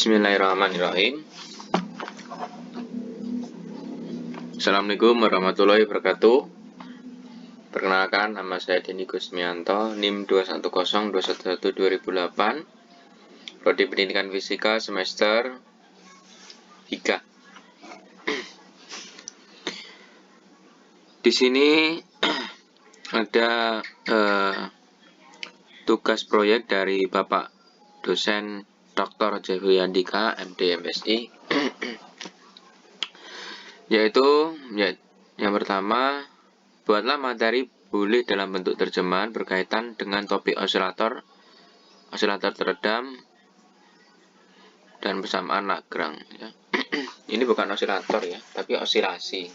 Bismillahirrahmanirrahim. Assalamualaikum warahmatullahi wabarakatuh. Perkenalkan, nama saya Denny Gusmianto, NIM 210211208, Prodi Pendidikan Fisika semester 3. Di sini ada tugas proyek dari Bapak dosen Dr. Jeffrey Andika, MD MSI, yaitu yang pertama, buatlah materi boleh dalam bentuk terjemahan berkaitan dengan topik osilator teredam dan persamaan Lagrange ya. Ini bukan osilator ya, tapi osilasi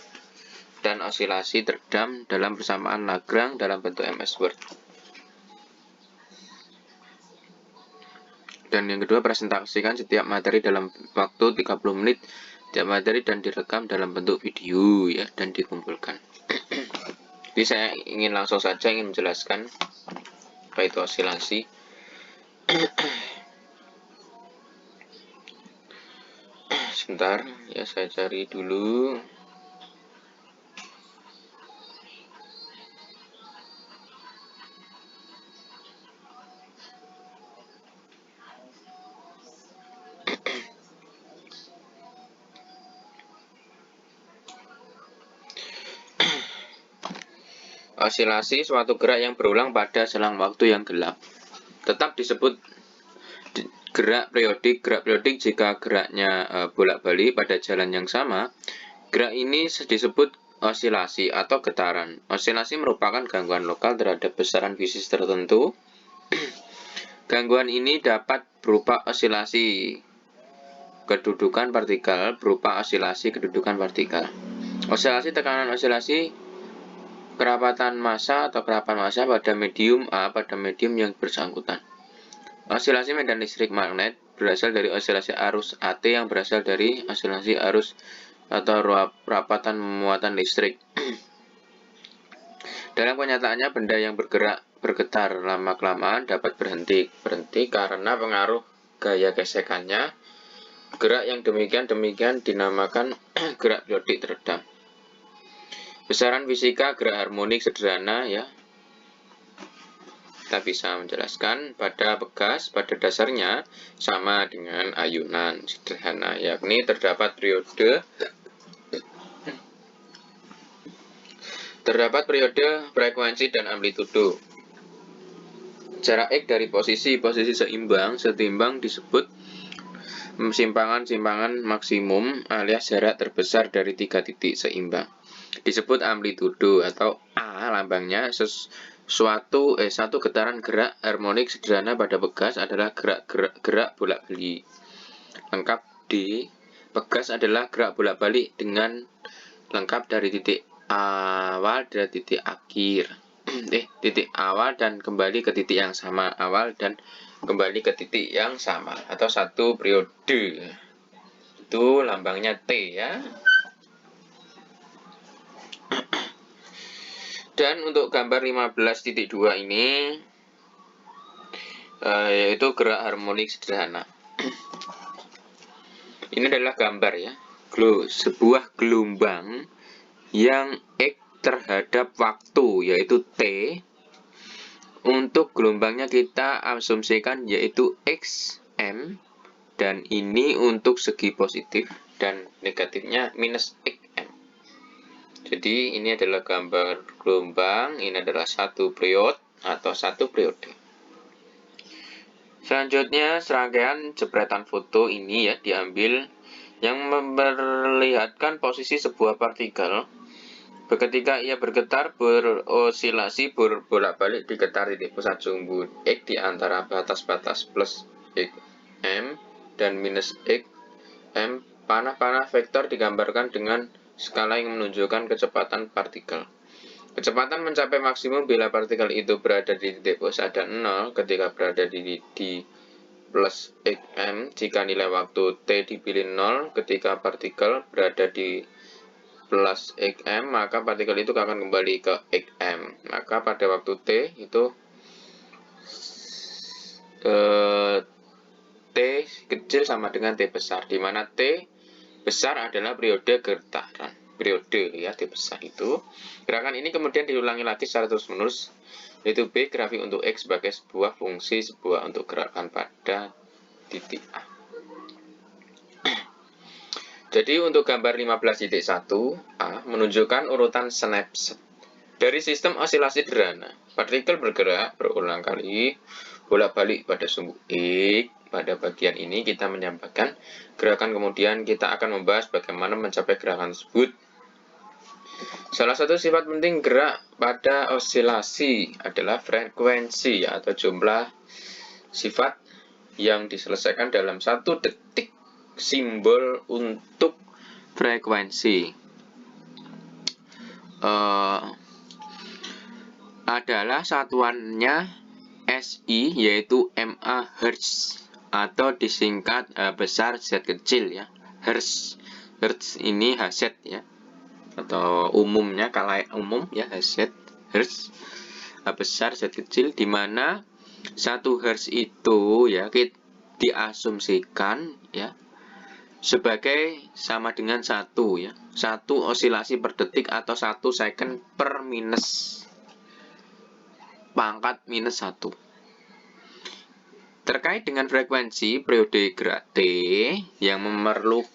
dan osilasi teredam dalam persamaan Lagrange dalam bentuk MS Word. Dan yang kedua, presentasikan setiap materi dalam waktu 30 menit setiap materi dan direkam dalam bentuk video ya, dan dikumpulkan. Jadi saya ingin langsung saja menjelaskan apa itu osilasi. Sebentar ya, saya cari dulu. Osilasi suatu gerak yang berulang pada selang waktu yang gelap. Tetap disebut gerak periodik. Gerak periodik jika geraknya bolak-balik pada jalan yang sama. Gerak ini disebut osilasi atau getaran. Osilasi merupakan gangguan lokal terhadap besaran fisik tertentu. Gangguan ini dapat berupa osilasi kedudukan partikel, Osilasi tekanan osilasi kerapatan massa atau kerapan massa pada medium A pada medium yang bersangkutan. Osilasi medan listrik magnet berasal dari osilasi arus AT yang berasal dari osilasi arus atau rapatan muatan listrik. Dalam kenyataannya, benda yang bergetar lama-kelamaan dapat berhenti karena pengaruh gaya gesekannya. Gerak yang demikian dinamakan gerak periodik teredam. Besaran fisika gerak harmonik sederhana ya. Kita bisa menjelaskan pada pegas pada dasarnya sama dengan ayunan sederhana, yakni terdapat periode, frekuensi dan amplitudo. Jarak X dari posisi setimbang disebut simpangan maksimum alias jarak terbesar dari 3 titik seimbang. Disebut amplitudo atau A lambangnya. Satu getaran gerak harmonik sederhana pada pegas adalah gerak bolak-balik. Lengkap D. Pegas adalah gerak bolak-balik dengan lengkap dari titik awal dan titik akhir. Titik awal dan kembali ke titik yang sama, awal dan kembali ke titik yang sama, atau satu periode. Itu lambangnya T ya. Dan untuk gambar 15.2 ini yaitu gerak harmonik sederhana. Ini adalah gambar ya, sebuah gelombang yang X terhadap waktu yaitu T. Untuk gelombangnya kita asumsikan yaitu XM, dan ini untuk segi positif dan negatifnya minus XM. Jadi ini adalah gambar gelombang, ini adalah satu periode atau satu periode. Selanjutnya serangkaian jepretan foto ini ya diambil yang memperlihatkan posisi sebuah partikel ketika ia bergetar, berosilasi, bolak-balik digetar titik pusat sumbu X di antara batas-batas plus XM dan minus XM. Panah-panah vektor digambarkan dengan skala yang menunjukkan kecepatan partikel. Kecepatan mencapai maksimum bila partikel itu berada di titik pusat dan 0 ketika berada di plus XM. Jika nilai waktu T dipilih 0 ketika partikel berada di plus XM, maka partikel itu akan kembali ke XM. Maka pada waktu T itu T T kecil sama dengan T besar, di mana T besar adalah periode getaran. Periode ya, T besar itu. Gerakan ini kemudian diulangi lagi secara terus-menerus, yaitu B grafik untuk X sebagai sebuah fungsi sebuah untuk gerakan pada titik A. Jadi untuk gambar 15.1 A menunjukkan urutan snapshot dari sistem osilasi sederhana. Partikel bergerak berulang kali bolak-balik pada sumbu X. Pada bagian ini kita menyampaikan gerakan, kemudian kita akan membahas bagaimana mencapai gerakan tersebut. Salah satu sifat penting gerak pada osilasi adalah frekuensi atau jumlah sifat yang diselesaikan dalam 1 detik. Simbol untuk frekuensi adalah satuannya SI, yaitu MA Hertz atau disingkat besar Z kecil ya. Hertz ini Hz ya, atau umumnya kalayak umum ya, Hz Hertz besar Z kecil, di mana 1 Hertz itu ya diasumsikan ya sebagai sama dengan 1 ya, 1 osilasi per detik atau 1 second per minus pangkat minus 1. Terkait dengan frekuensi periode gerak T yang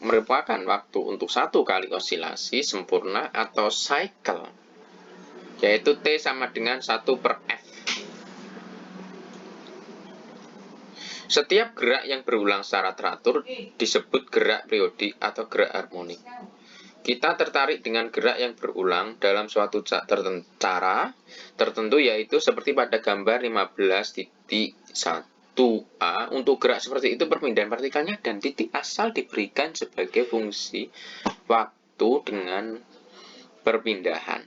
merupakan waktu untuk 1 kali osilasi sempurna atau cycle, yaitu T sama dengan 1 per F. Setiap gerak yang berulang secara teratur disebut gerak periodik atau gerak harmonik. Kita tertarik dengan gerak yang berulang dalam suatu cara tertentu, yaitu seperti pada gambar 15.1A. Untuk gerak seperti itu, perpindahan partikelnya dan titik asal diberikan sebagai fungsi waktu dengan perpindahan.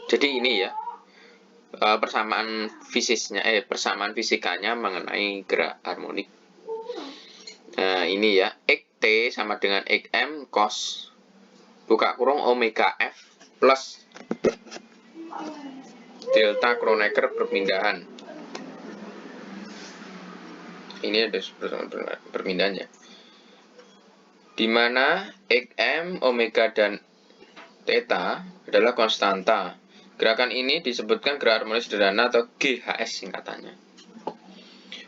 Jadi ini ya persamaan fisikanya mengenai gerak harmonik. Nah, ini ya, T sama dengan XM cos buka kurung omega F plus delta Kronecker perpindahan. Ini ada perpindahannya, di mana XM, omega dan theta adalah konstanta. Gerakan ini disebutkan gerak harmonik sederhana atau GHS singkatannya.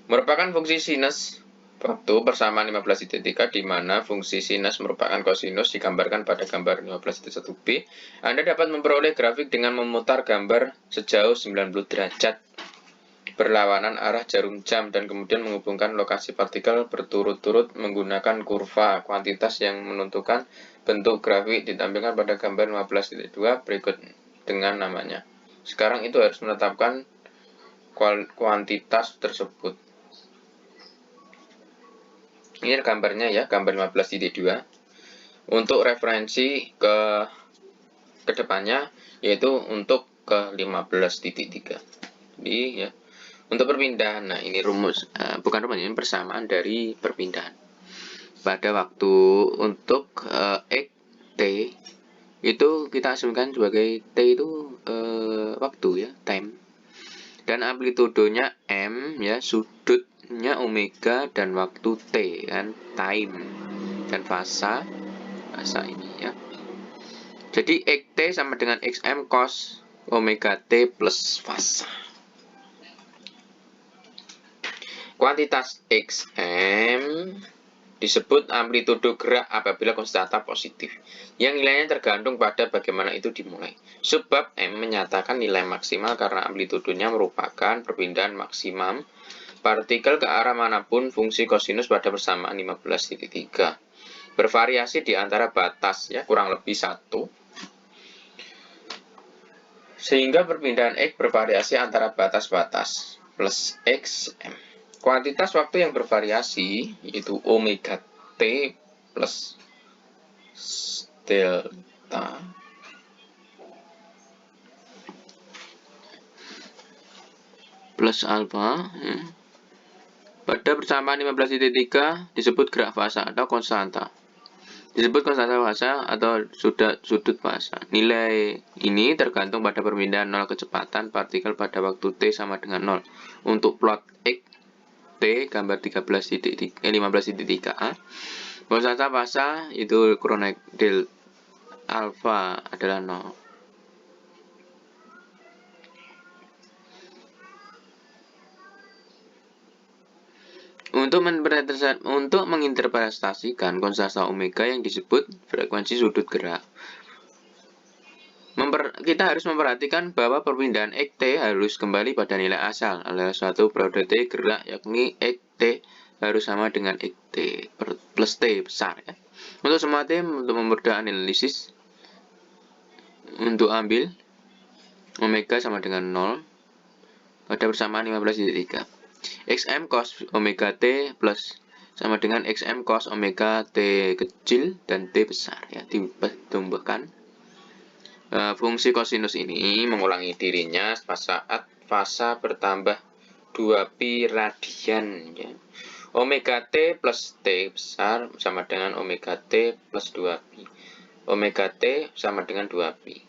Merupakan fungsi sinus waktu persamaan 15.3, di mana fungsi sinus merupakan kosinus digambarkan pada gambar 15.1b. Anda dapat memperoleh grafik dengan memutar gambar sejauh 90 derajat berlawanan arah jarum jam dan kemudian menghubungkan lokasi partikel berturut-turut menggunakan kurva kuantitas yang menentukan bentuk grafik ditampilkan pada gambar 15.2 berikut dengan namanya. Sekarang itu harus menetapkan kuantitas tersebut. Ini gambarnya ya, gambar 15.2. Untuk referensi ke depannya, yaitu untuk ke 15.3. Jadi ya, untuk perpindahan, nah ini rumus, bukan rumus, ini persamaan dari perpindahan. Pada waktu untuk X T itu kita asumsikan sebagai T itu waktu ya, time. Dan amplitudenya M ya, sudutnya omega dan waktu T kan, time. Dan fasa ini ya. Jadi X T sama dengan XM cos omega T plus fasa. Kuantitas XM disebut amplitudo gerak apabila konstanta positif, yang nilainya tergantung pada bagaimana itu dimulai. Sebab M menyatakan nilai maksimal karena amplitudonya merupakan perpindahan maksimum partikel ke arah manapun fungsi kosinus pada persamaan 15.3. Bervariasi di antara batas ya, kurang lebih 1. Sehingga perpindahan X bervariasi antara batas-batas plus XM. Kuantitas waktu yang bervariasi yaitu omega T plus delta plus alpha ya. Pada persamaan 15.3 disebut gerak fasa atau konstanta. Disebut konstanta fasa atau sudut fasa. Nilai ini tergantung pada perpindahan 0 kecepatan partikel pada waktu T sama dengan 0. Untuk plot X T gambar 15.3a. Konstan fasa itu kronik del alfa adalah 0. Untuk menginterpretasikan konstanta omega yang disebut frekuensi sudut gerak, kita harus memperhatikan bahwa perpindahan X T harus kembali pada nilai asal adalah suatu periode T gerak, yakni X T harus sama dengan X T plus T besar ya. Untuk semua T, untuk mempermudah analisis, untuk ambil omega sama dengan 0 pada persamaan 15.3. XM cos omega T plus sama dengan XM cos omega T kecil dan T besar ya, ditambahkan. Fungsi kosinus ini mengulangi dirinya saat fasa bertambah 2pi radian ya. Omega T plus T besar sama dengan omega T plus 2pi. Omega T sama dengan 2pi.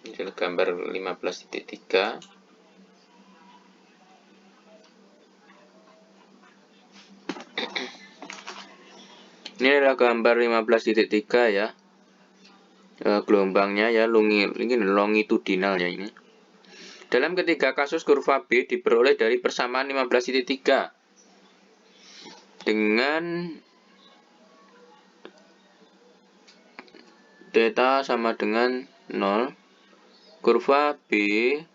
Ini adalah gambar 15.3. Ini adalah gambar 15.3 ya. Gelombangnya ya longitudinal ya ini. Dalam ketiga kasus kurva B diperoleh dari persamaan 15.3 dengan theta sama dengan 0. Kurva B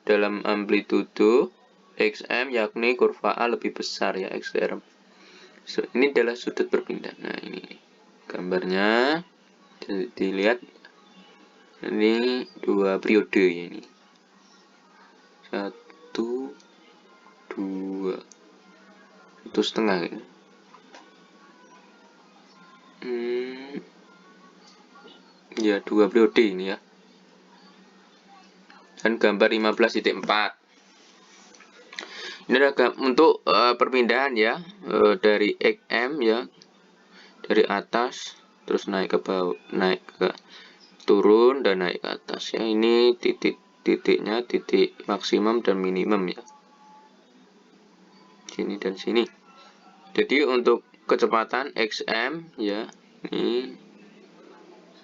dalam amplitudo XM yakni kurva A lebih besar ya XR. Ini adalah sudut berpindah. Nah ini gambarnya dilihat, ini dua periode ya ini. 1, 2, 1,5 ya. Ya 2 periode ini ya. Dan gambar 15.4. Ini adalah untuk perpindahan ya, dari XM ya, dari atas terus naik ke bawah, naik ke turun dan naik ke atas ya. Ini titiknya titik maksimum dan minimum ya, sini dan sini. Jadi untuk kecepatan XM ya ini,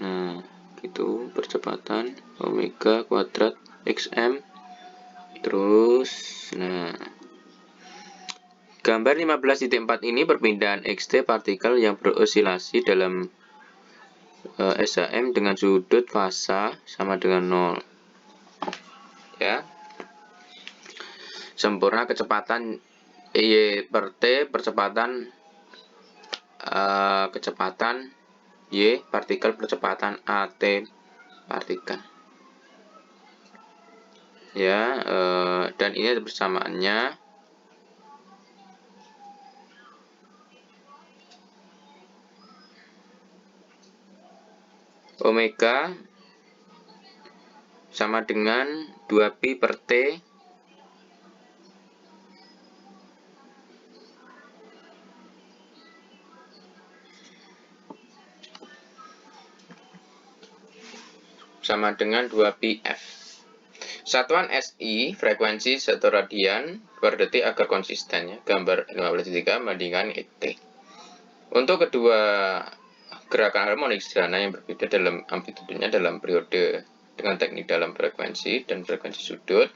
nah gitu percepatan omega kuadrat XM terus. Nah gambar 15.4 ini perpindahan XT partikel yang berosilasi dalam SHM dengan sudut fasa sama dengan 0 ya. Sempurna kecepatan Y per T percepatan kecepatan Y partikel percepatan AT partikel ya. Dan ini persamaannya omega sama dengan 2pi per T sama dengan 2pi F. Satuan SI frekuensi 1 radian per detik agar konsisten ya. Gambar 15.3 bandingkan XT. Untuk kedua gerakan harmonik sederhana yang berbeda dalam amplitudenya dalam periode dengan teknik dalam frekuensi dan frekuensi sudut.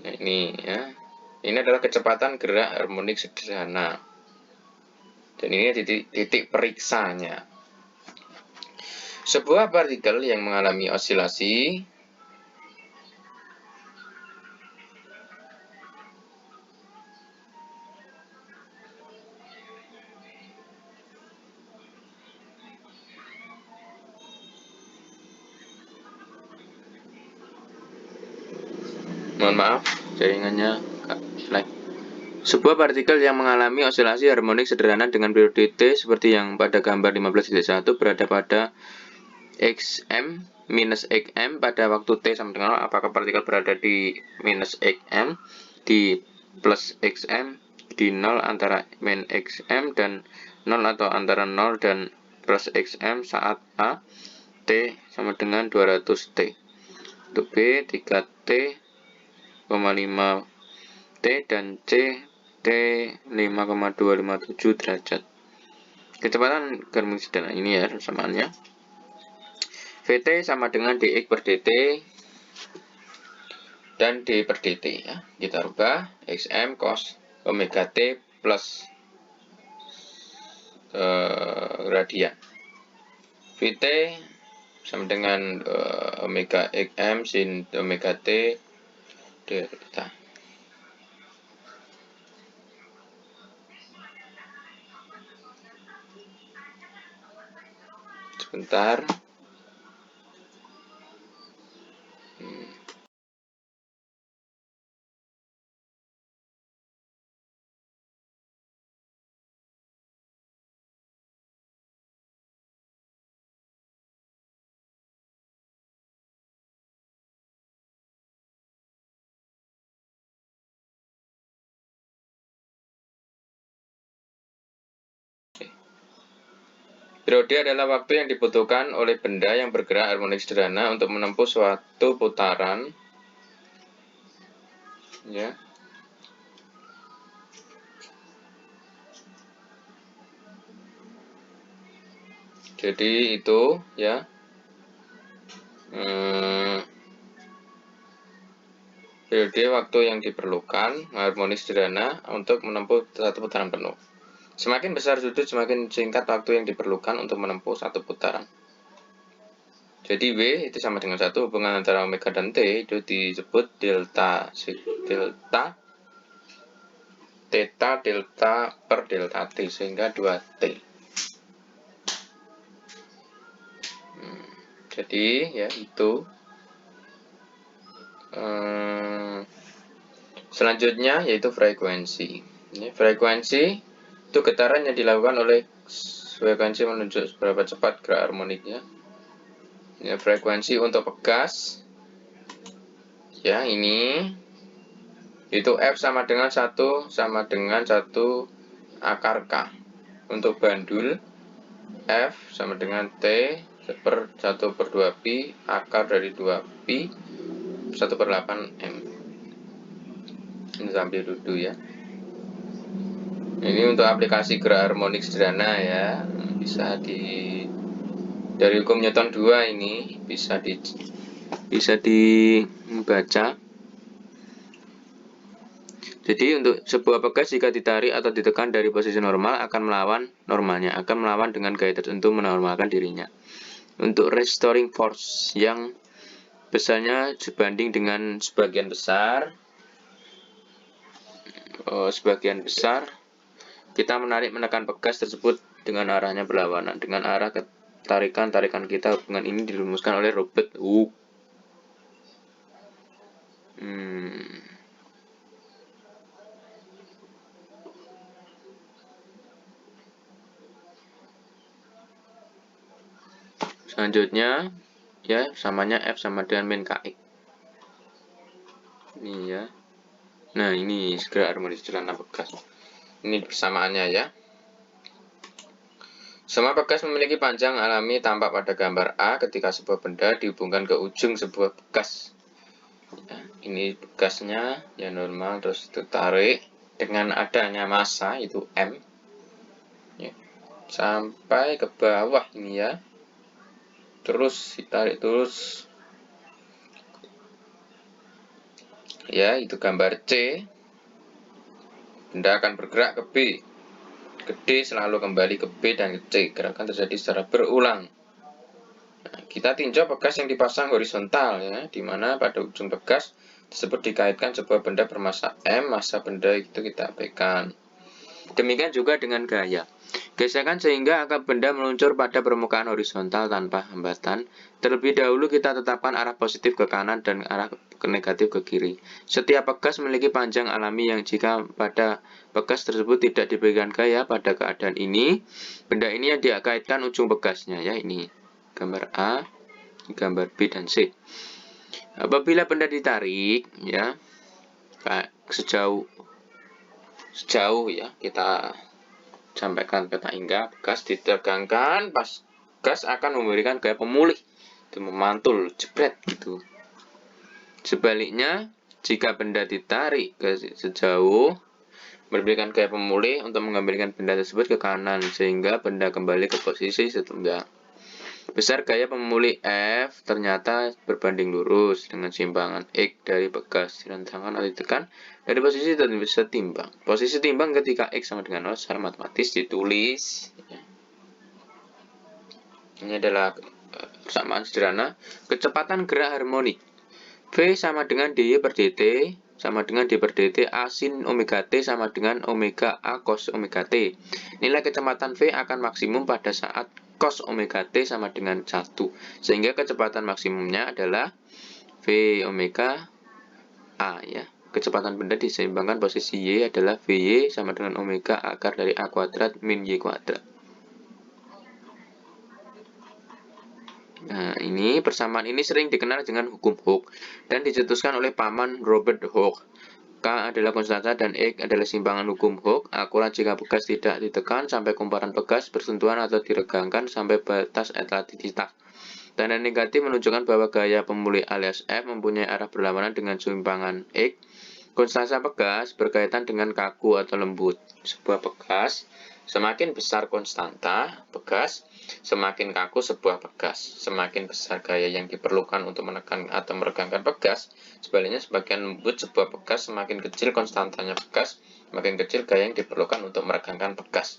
Nah ini ya, ini adalah kecepatan gerak harmonik sederhana dan ini titik periksanya. Sebuah partikel yang mengalami osilasi jaringannya lag. Sebuah partikel yang mengalami osilasi harmonik sederhana dengan periode T seperti yang pada gambar 15.1 berada pada XM minus XM pada waktu T sama dengan 0. Apakah partikel berada di minus XM, di plus XM, di 0 antara min XM dan 0 atau antara 0 dan plus XM saat A T sama dengan 200 T. Untuk B 3T, 5 T dan C T 5,257 derajat. Kecepatan harmonik sederhana ini ya samaannya. Vt sama dengan dx per dt dan d per dt ya. Kita rubah xm cos omega t plus radian. Vt sama dengan omega xm sin omega t delta. Sebentar. Periode adalah waktu yang dibutuhkan oleh benda yang bergerak harmonik sederhana untuk menempuh suatu putaran. Ya. Jadi itu ya. Periode waktu yang diperlukan harmonik sederhana untuk menempuh satu putaran penuh. Semakin besar sudut, semakin singkat waktu yang diperlukan untuk menempuh satu putaran. Jadi W itu sama dengan 1, hubungan antara omega dan T itu disebut delta theta delta per delta T, sehingga 2T. Jadi ya itu. Selanjutnya yaitu frekuensi. Ini frekuensi itu getaran yang dilakukan oleh frekuensi menunjuk seberapa cepat gerak harmoniknya. Ya, frekuensi untuk pegas ya ini itu F sama dengan 1 akar K. Untuk bandul F sama dengan T per 1 per 2 pi akar dari 2 pi 1 per 8 M. Ini sambil duduk ya. Ini untuk aplikasi gerak harmonik sederhana ya, bisa dari hukum Newton 2 ini bisa dibaca. Jadi untuk sebuah pegas jika ditarik atau ditekan dari posisi normal akan melawan normalnya, akan melawan dengan gaya tertentu menormalkan dirinya. Untuk restoring force yang besarnya sebanding dengan sebagian besar, kita menarik-menekan pegas tersebut dengan arahnya berlawanan. Dengan arah tarikan kita, hubungan ini dirumuskan oleh Robert Hooke. Selanjutnya ya samanya F sama dengan min KX. Ini ya. Nah ini gerak harmonis sederhana pegas. Ini persamaannya ya. Semua pegas memiliki panjang alami tampak pada gambar A ketika sebuah benda dihubungkan ke ujung sebuah pegas. Ya, ini pegasnya ya normal terus ditarik dengan adanya massa itu M ya, sampai ke bawah ini ya. Terus ditarik terus. Ya, itu gambar C. Benda akan bergerak ke B. Ke D selalu kembali ke B dan ke C. Gerakan terjadi secara berulang. Nah, kita tinjau pegas yang dipasang horizontal ya, di mana pada ujung pegas tersebut dikaitkan sebuah benda bermassa M, massa benda itu kita abaikan. Demikian juga dengan gaya. Gesekan sehingga akar benda meluncur pada permukaan horizontal tanpa hambatan. Terlebih dahulu kita tetapkan arah positif ke kanan dan arah negatif ke kiri. Setiap pegas memiliki panjang alami yang jika pada pegas tersebut tidak diberikan gaya pada keadaan ini, benda ini yang dikaitkan ujung pegasnya ya ini. Gambar A, gambar B dan C. Apabila benda ditarik ya sejauh ya kita sampaikan peta hingga gas ditegangkan, pas gas akan memberikan gaya pemulih itu memantul jebret gitu. Sebaliknya jika benda ditarik ke sejauh memberikan gaya pemulih untuk mengembalikan benda tersebut ke kanan sehingga benda kembali ke posisi setunggal. Besar gaya pemulih F ternyata berbanding lurus dengan simpangan X dari bekas direntangkan atau ditekan dari posisi setimbang. Posisi timbang ketika X sama dengan 0 secara matematis ditulis. Ini adalah persamaan sederhana. Kecepatan gerak harmonik V sama dengan dy per dt sama dengan d per dt A sin omega t sama dengan omega A cos omega t. Nilai kecepatan V akan maksimum pada saat cos omega t sama dengan 1. Sehingga kecepatan maksimumnya adalah V omega A ya. Kecepatan benda diseimbangkan posisi Y adalah Vy sama dengan omega akar dari A kuadrat min Y kuadrat. Nah, ini persamaan ini sering dikenal dengan hukum Hooke dan dicetuskan oleh paman Robert Hooke. K adalah konstanta dan X adalah simpangan hukum Hooke. Akurat jika bekas tidak ditekan sampai kumparan bekas bersentuhan atau diregangkan sampai batas elastisitas. Tanda negatif menunjukkan bahwa gaya pemulih alias F mempunyai arah berlawanan dengan simpangan X. Konstanta bekas berkaitan dengan kaku atau lembut. Sebuah bekas semakin besar konstanta bekas, semakin kaku sebuah bekas. Semakin besar gaya yang diperlukan untuk menekan atau meregangkan bekas. Sebaliknya, semakin lembut sebuah bekas, semakin kecil konstantanya bekas, semakin kecil gaya yang diperlukan untuk meregangkan bekas.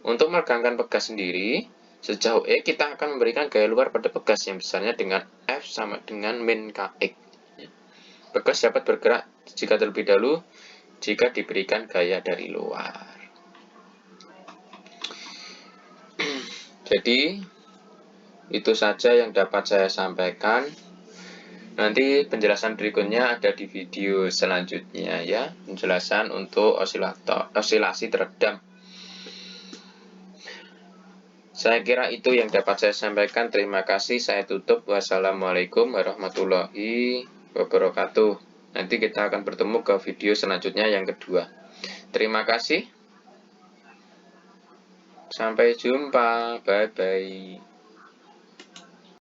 Untuk meregangkan bekas sendiri, sejauh E kita akan memberikan gaya luar pada bekas yang besarnya dengan F sama dengan min Kx. Bekas dapat bergerak jika terlebih dahulu jika diberikan gaya dari luar. Jadi, itu saja yang dapat saya sampaikan. Nanti penjelasan berikutnya ada di video selanjutnya ya. Penjelasan untuk osilasi teredam. Saya kira itu yang dapat saya sampaikan. Terima kasih. Saya tutup. Wassalamualaikum warahmatullahi wabarakatuh. Nanti kita akan bertemu ke video selanjutnya yang kedua. Terima kasih. Sampai jumpa. Bye-bye.